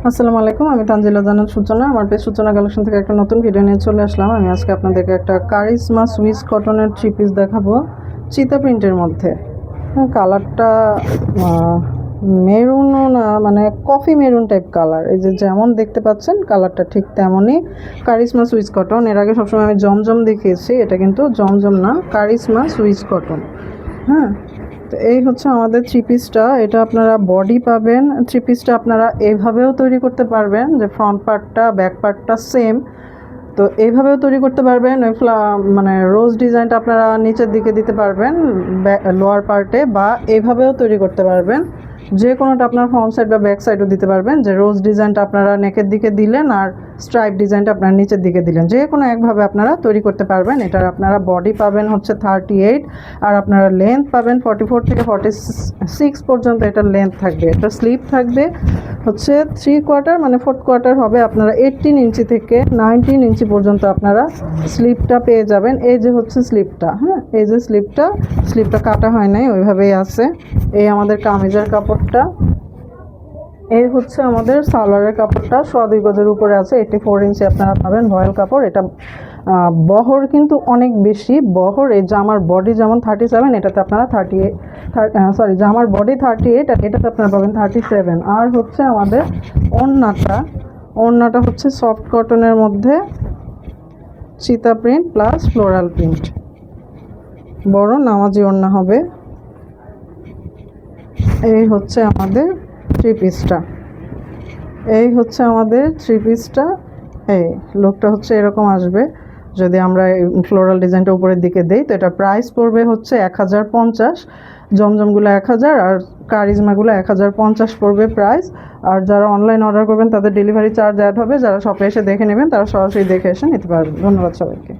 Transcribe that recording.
আসসালামু আলাইকুম, আমি তানজিলা জান্নাত সূচনা। আমার পেজ সূচনা কালেকশন থেকে একটা নতুন ভিডিও নিয়ে চলে আসলাম। আমি আজকে আপনাদেরকে একটা কারিজমা সুইস কটনের থ্রি পিস দেখাবো চিতা প্রিন্টের মধ্যে। কালারটা মেরুনও না, মানে কফি মেরুন টাইপ কালার। এই যে যেমন দেখতে পাচ্ছেন কালারটা ঠিক তেমনই। কারিজমা সুইস কটন, এর আগে সবসময় আমি জমজম দেখিয়েছি, এটা কিন্তু জমজম না, কারিজমা সুইস কটন। হ্যাঁ, তো এই হচ্ছে আমাদের থ্রি পিসটা। এটা আপনারা বডি পাবেন। থ্রি পিসটা আপনারা এইভাবেও তৈরি করতে পারবেন, যে ফ্রন্ট পার্টটা ব্যাক পার্টটা সেম, তো এইভাবেও তৈরি করতে পারবেন। মানে রোজ ডিজাইনটা আপনারা নিচের দিকে দিতে পারবেন লোয়ার পার্টে, বা এইভাবেও তৈরি করতে পারবেন। যে কোনোটা আপনার ফ্রন্ট সাইড বা ব্যাক সাইডও দিতে পারবেন, যে রোজ ডিজাইনটা আপনারা নেকের দিকে দিলেন আর স্ট্রাইপ ডিজাইনটা আপনারা নিচের দিকে দিলেন, যে কোনো একভাবে আপনারা তৈরি করতে পারবেন। এটার আপনারা বডি পাবেন হচ্ছে 38, আর আপনারা লেন্থ পাবেন 44 থেকে 46 পর্যন্ত এটার লেন্থ থাকবে। এটা স্লিপ থাকবে হচ্ছে 3/4, মানে 4/4 হবে। আপনারা 18 ইঞ্চি থেকে 19 ইঞ্চি পর্যন্ত আপনারা স্লিপটা পেয়ে যাবেন। এই যে হচ্ছে স্লিপটা, হ্যাঁ, এই যে স্লিপটা কাটা হয় নাই, ওইভাবেই আছে। এই আমাদের কামিজের কাপড়টা, এই হচ্ছে আমাদের সালোয়ারের কাপড়টা, 2.5 গজের উপরে আছে। 84 ইঞ্চি আপনারা পাবেন ভয়েল কাপড়। এটা বহর কিন্তু অনেক বেশি বহর। এই জামার বডি যেমন 37, এটাতে আপনারা 38, জামার বডি 38 আর এটাতে আপনারা পাবেন 37। আর হচ্ছে আমাদের ওড়নাটা হচ্ছে সফট কটনের মধ্যে চিতা প্রিন্ট প্লাস ফ্লোরাল প্রিন্ট, বড় নামাজি ওড়না হবে। এই হচ্ছে আমাদের থ্রি পিসটা, এই লুকটা হচ্ছে এরকম আসবে যদি আমরা ফ্লোরাল ডিজাইনটা উপরের দিকে দেই। তো এটা প্রাইস পড়বে হচ্ছে 1050, জমজমগুলো 1000 আর কারিজমাগুলো 1050 পড়বে প্রাইস। আর যারা অনলাইন অর্ডার করবেন তাদের ডেলিভারি চার্জ অ্যাড হবে। যারা শপে এসে দেখে নেবেন তারা সরাসরি দেখে এসে নিতে পারবেন। ধন্যবাদ সবাইকে।